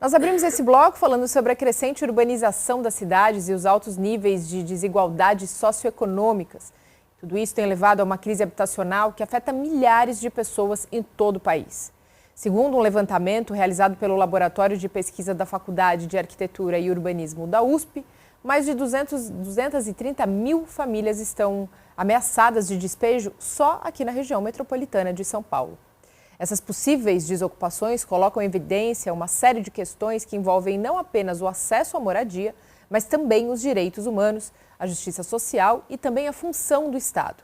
Nós abrimos esse bloco falando sobre a crescente urbanização das cidades e os altos níveis de desigualdades socioeconômicas. Tudo isso tem levado a uma crise habitacional que afeta milhares de pessoas em todo o país. Segundo um levantamento realizado pelo Laboratório de Pesquisa da Faculdade de Arquitetura e Urbanismo da USP, mais de 230 mil famílias estão ameaçadas de despejo só aqui na região metropolitana de São Paulo. Essas possíveis desocupações colocam em evidência uma série de questões que envolvem não apenas o acesso à moradia, mas também os direitos humanos, a justiça social e também a função do Estado.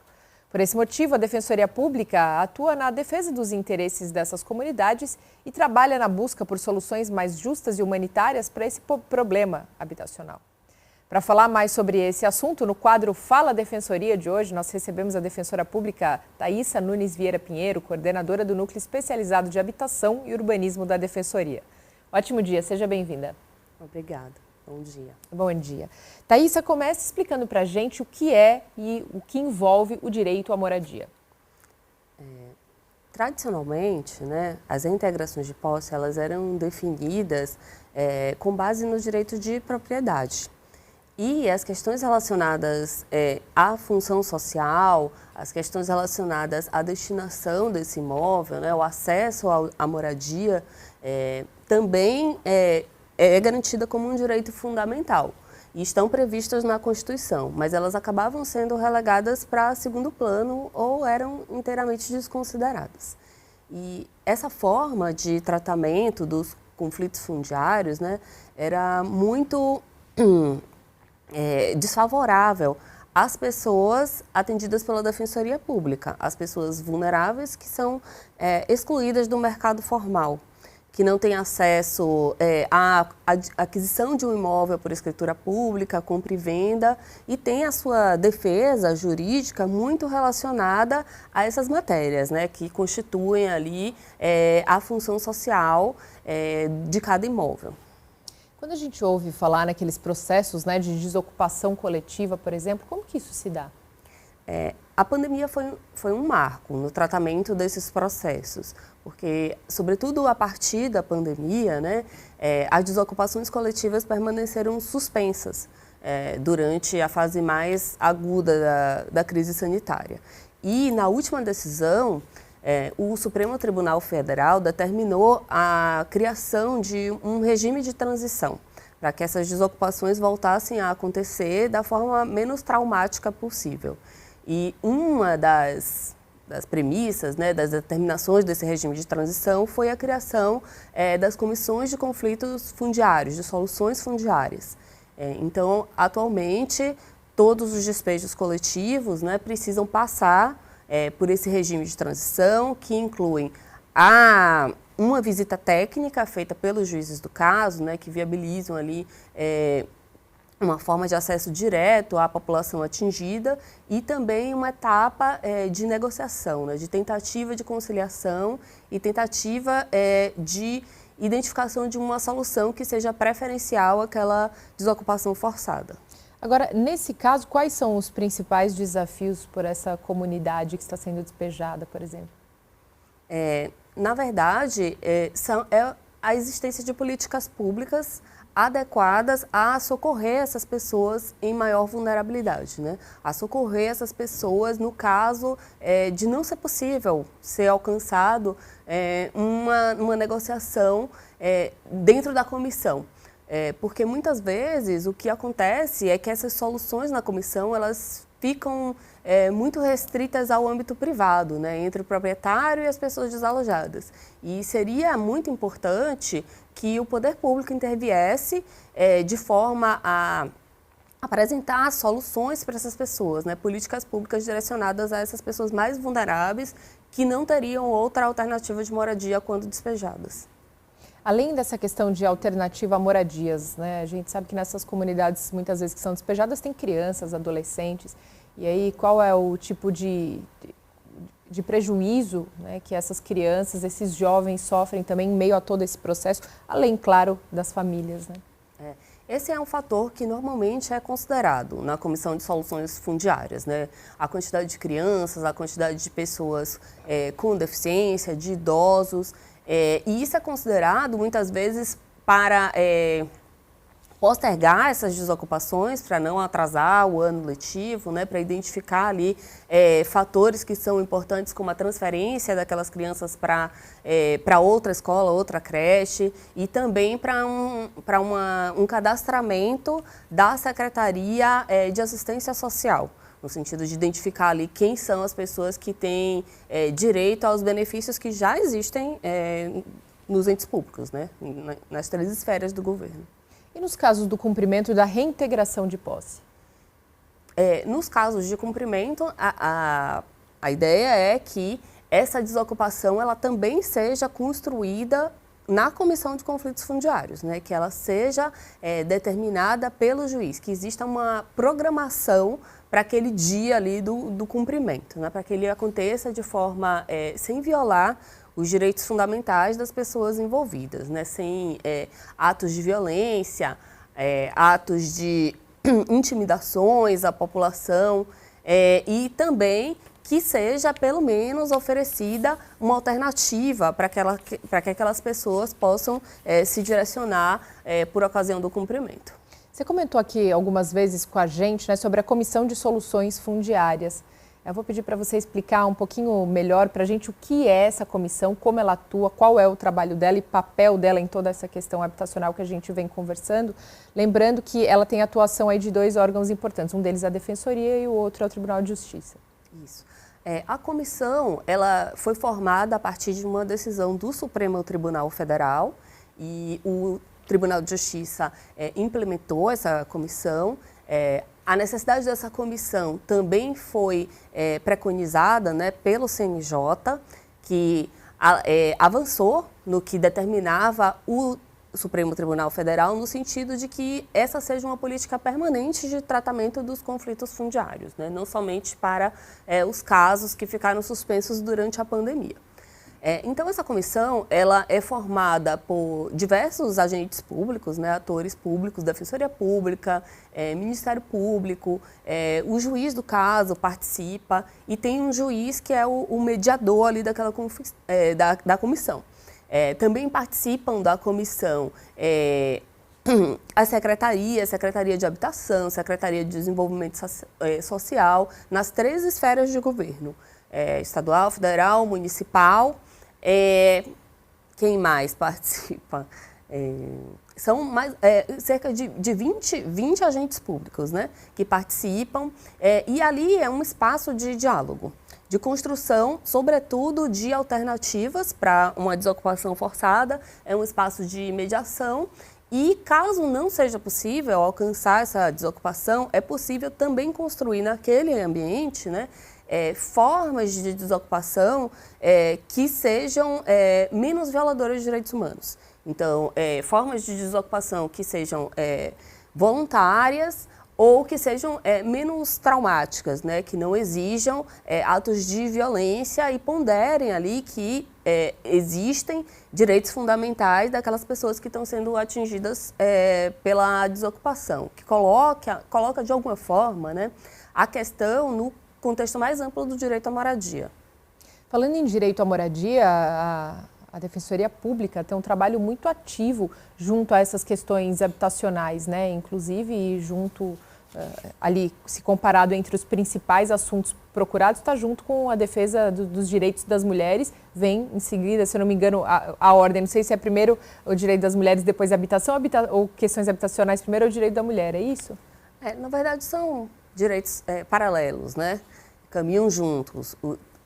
Por esse motivo, a Defensoria Pública atua na defesa dos interesses dessas comunidades e trabalha na busca por soluções mais justas e humanitárias para esse problema habitacional. Para falar mais sobre esse assunto, no quadro Fala Defensoria de hoje, nós recebemos a defensora pública Thaísa Nunes Vieira Pinheiro, coordenadora do Núcleo Especializado de Habitação e Urbanismo da Defensoria. Ótimo dia, seja bem-vinda. Obrigada, bom dia. Bom dia. Thaísa, comece explicando para a gente o que é e o que envolve o direito à moradia. Tradicionalmente, as reintegrações de posse elas eram definidas com base no direito de propriedade. E as questões relacionadas à função social, as questões relacionadas à destinação desse imóvel, o acesso à moradia, também é garantida como um direito fundamental. E estão previstas na Constituição, mas elas acabavam sendo relegadas para segundo plano ou eram inteiramente desconsideradas. E essa forma de tratamento dos conflitos fundiários era muito desfavorável às pessoas atendidas pela Defensoria Pública, as pessoas vulneráveis que são excluídas do mercado formal, que não têm acesso à aquisição de um imóvel por escritura pública, compra e venda, e tem a sua defesa jurídica muito relacionada a essas matérias, que constituem ali a função social de cada imóvel. Quando a gente ouve falar naqueles processos de desocupação coletiva, por exemplo, como que isso se dá? A pandemia foi um marco no tratamento desses processos, porque, sobretudo a partir da pandemia, as desocupações coletivas permaneceram suspensas durante a fase mais aguda da crise sanitária. E, na última decisão, o Supremo Tribunal Federal determinou a criação de um regime de transição para que essas desocupações voltassem a acontecer da forma menos traumática possível. E uma das premissas, das determinações desse regime de transição foi a criação das comissões de conflitos fundiários, de soluções fundiárias. Então, atualmente, todos os despejos coletivos precisam passar por esse regime de transição, que incluem uma visita técnica feita pelos juízes do caso, que viabilizam ali uma forma de acesso direto à população atingida e também uma etapa de negociação, de tentativa de conciliação e tentativa de identificação de uma solução que seja preferencial àquela desocupação forçada. Agora, nesse caso, quais são os principais desafios por essa comunidade que está sendo despejada, por exemplo? Na verdade, a existência de políticas públicas adequadas a socorrer essas pessoas em maior vulnerabilidade, a socorrer essas pessoas no caso de não ser possível ser alcançado uma negociação dentro da comissão. Porque muitas vezes o que acontece é que essas soluções na comissão elas ficam muito restritas ao âmbito privado, entre o proprietário e as pessoas desalojadas. E seria muito importante que o poder público interviesse de forma a apresentar soluções para essas pessoas, políticas públicas direcionadas a essas pessoas mais vulneráveis que não teriam outra alternativa de moradia quando despejadas. Além dessa questão de alternativa a moradias, a gente sabe que nessas comunidades, muitas vezes que são despejadas, tem crianças, adolescentes. E aí, qual é o tipo de prejuízo que essas crianças, esses jovens sofrem também em meio a todo esse processo, além, claro, das famílias, Esse é um fator que normalmente é considerado na Comissão de Soluções Fundiárias, A quantidade de crianças, a quantidade de pessoas com deficiência, de idosos. E isso é considerado, muitas vezes, para postergar essas desocupações, para não atrasar o ano letivo, né, para identificar ali fatores que são importantes, como a transferência daquelas crianças para outra escola, outra creche, e também para um cadastramento da Secretaria de Assistência Social, no sentido de identificar ali quem são as pessoas que têm direito aos benefícios que já existem nos entes públicos, né, nas 3 esferas do governo. E nos casos do cumprimento da reintegração de posse? Nos casos de cumprimento, a ideia é que essa desocupação ela também seja construída na Comissão de Conflitos Fundiários, né? Que ela seja determinada pelo juiz, que exista uma programação para aquele dia ali do cumprimento, né? Para que ele aconteça de forma sem violar os direitos fundamentais das pessoas envolvidas, né? Sem atos de violência, atos de intimidações à população e também que seja, pelo menos, oferecida uma alternativa para que aquelas pessoas possam se direcionar por ocasião do cumprimento. Você comentou aqui algumas vezes com a gente, né, sobre a Comissão de Soluções Fundiárias. Eu vou pedir para você explicar um pouquinho melhor para a gente o que é essa comissão, como ela atua, qual é o trabalho dela e papel dela em toda essa questão habitacional que a gente vem conversando. Lembrando que ela tem atuação aí de 2 órgãos importantes, um deles é a Defensoria e o outro é o Tribunal de Justiça. Isso. A comissão ela foi formada a partir de uma decisão do Supremo Tribunal Federal e o Tribunal de Justiça implementou essa comissão. A necessidade dessa comissão também foi preconizada, né, pelo CNJ, que avançou no que determinava o Supremo Tribunal Federal, no sentido de que essa seja uma política permanente de tratamento dos conflitos fundiários, né, não somente para os casos que ficaram suspensos durante a pandemia. Então, essa comissão ela é formada por diversos agentes públicos, né, atores públicos, Defensoria Pública, Ministério Público, o juiz do caso participa e tem um juiz que é o mediador ali da comissão. Também participam da comissão a Secretaria de Habitação, Secretaria de Desenvolvimento Social, nas 3 esferas de governo, estadual, federal, municipal. Quem mais participa? São cerca de 20 agentes públicos, né, que participam, e ali é um espaço de diálogo, de construção, sobretudo de alternativas para uma desocupação forçada, é um espaço de mediação e, caso não seja possível alcançar essa desocupação, é possível também construir naquele ambiente, né, formas de desocupação que sejam menos violadoras de direitos humanos. Então, formas de desocupação que sejam voluntárias ou que sejam menos traumáticas, né, que não exijam atos de violência e ponderem ali que existem direitos fundamentais daquelas pessoas que estão sendo atingidas pela desocupação, que coloca de alguma forma, né, a questão no contexto mais amplo do direito à moradia. Falando em direito à moradia, a Defensoria Pública tem um trabalho muito ativo junto a essas questões habitacionais, né? Inclusive junto ali, se comparado entre os principais assuntos procurados, está junto com a defesa dos direitos das mulheres, vem em seguida, se eu não me engano, a ordem, não sei se é primeiro o direito das mulheres, depois a habitação, ou questões habitacionais, primeiro é o direito da mulher, é isso? Na verdade, são direitos paralelos, né? Caminham juntos.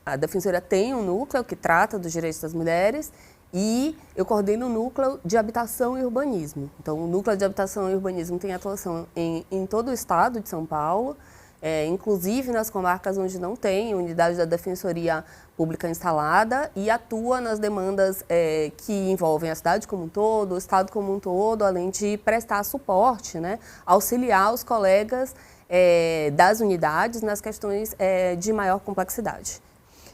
A Defensoria tem um núcleo que trata dos direitos das mulheres e eu coordeno o núcleo de habitação e urbanismo. Então, o núcleo de habitação e urbanismo tem atuação em todo o estado de São Paulo, inclusive nas comarcas onde não tem unidade da Defensoria Pública instalada, e atua nas demandas que envolvem a cidade como um todo, o estado como um todo, além de prestar suporte, né, auxiliar os colegas das unidades nas questões de maior complexidade.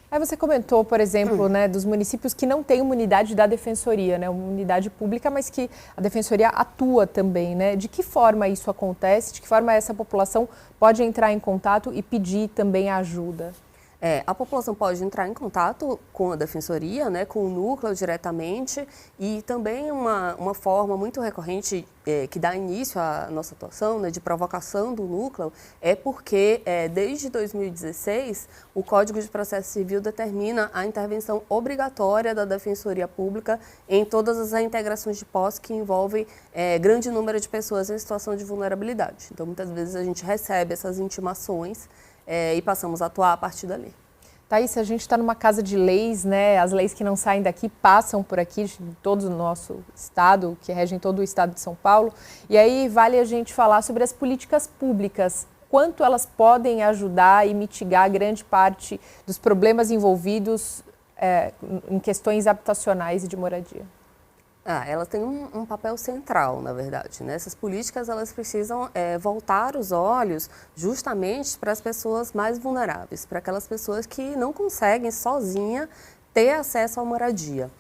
Aí você comentou, por exemplo, né, dos municípios que não têm uma unidade da Defensoria, né, uma unidade pública, mas que a Defensoria atua também, né? De que forma isso acontece? De que forma essa população pode entrar em contato e pedir também ajuda? A população pode entrar em contato com a Defensoria, né, com o núcleo diretamente, e também uma forma muito recorrente que dá início à nossa atuação, né, de provocação do núcleo, é porque desde 2016 o Código de Processo Civil determina a intervenção obrigatória da Defensoria Pública em todas as reintegrações de posse que envolvem grande número de pessoas em situação de vulnerabilidade. Então, muitas vezes a gente recebe essas intimações e passamos a atuar a partir dali. Thaís, a gente está numa casa de leis, né? As leis que não saem daqui passam por aqui, de todo o nosso estado, que regem todo o estado de São Paulo. E aí vale a gente falar sobre as políticas públicas, quanto elas podem ajudar e mitigar grande parte dos problemas envolvidos em questões habitacionais e de moradia. Elas têm um papel central, na verdade, né? Essas políticas elas precisam voltar os olhos justamente para as pessoas mais vulneráveis, para aquelas pessoas que não conseguem sozinha ter acesso à moradia.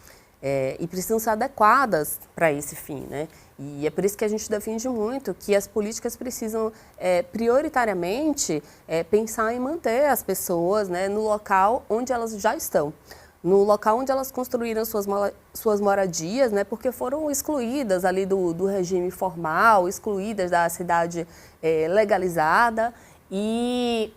E precisam ser adequadas para esse fim, né? E é por isso que a gente defende muito que as políticas precisam prioritariamente pensar em manter as pessoas, né, no local onde elas já estão. No local onde elas construíram suas moradias, né, porque foram excluídas ali do regime formal, excluídas da cidade legalizada e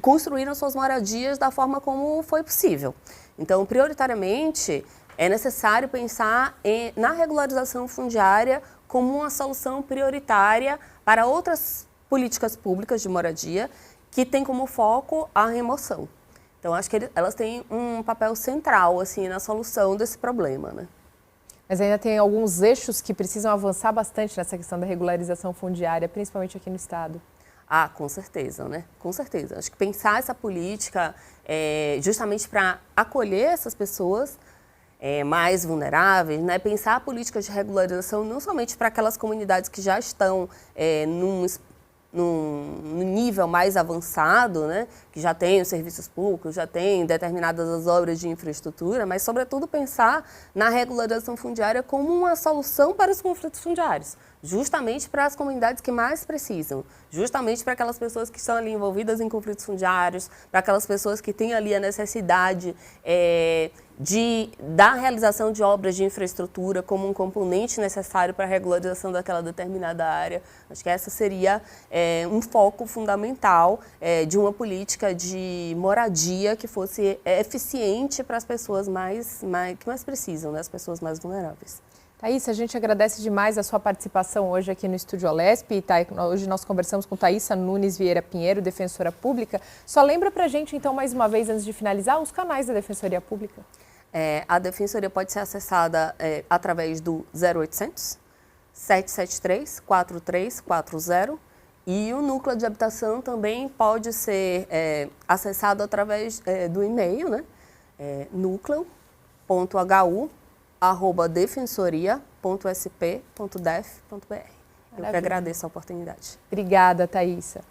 construíram suas moradias da forma como foi possível. Então, prioritariamente, é necessário pensar na regularização fundiária como uma solução prioritária para outras políticas públicas de moradia que têm como foco a remoção. Então, acho que elas têm um papel central assim, na solução desse problema, né? Mas ainda tem alguns eixos que precisam avançar bastante nessa questão da regularização fundiária, principalmente aqui no estado. Com certeza, né? Com certeza. Acho que pensar essa política justamente para acolher essas pessoas mais vulneráveis, né? Pensar políticas de regularização não somente para aquelas comunidades que já estão num nível mais avançado, né, que já tem os serviços públicos, já tem determinadas as obras de infraestrutura, mas, sobretudo, pensar na regularização fundiária como uma solução para os conflitos fundiários, justamente para as comunidades que mais precisam, justamente para aquelas pessoas que estão ali envolvidas em conflitos fundiários, para aquelas pessoas que têm ali a necessidade da realização de obras de infraestrutura como um componente necessário para a regularização daquela determinada área. Acho que essa seria um foco fundamental de uma política de moradia que fosse eficiente para as pessoas que mais precisam, né? As pessoas mais vulneráveis. Thaís, a gente agradece demais a sua participação hoje aqui no Estúdio Olesp. Hoje nós conversamos com Thaíssa Nunes Vieira Pinheiro, defensora pública. Só lembra pra gente, então, mais uma vez, antes de finalizar, os canais da Defensoria Pública. A Defensoria pode ser acessada através do 0800 773 4340 e o Núcleo de Habitação também pode ser acessado através do e-mail, né? núcleo.hu@defensoria.sp.def.br. Eu que agradeço a oportunidade. Obrigada, Thaíssa.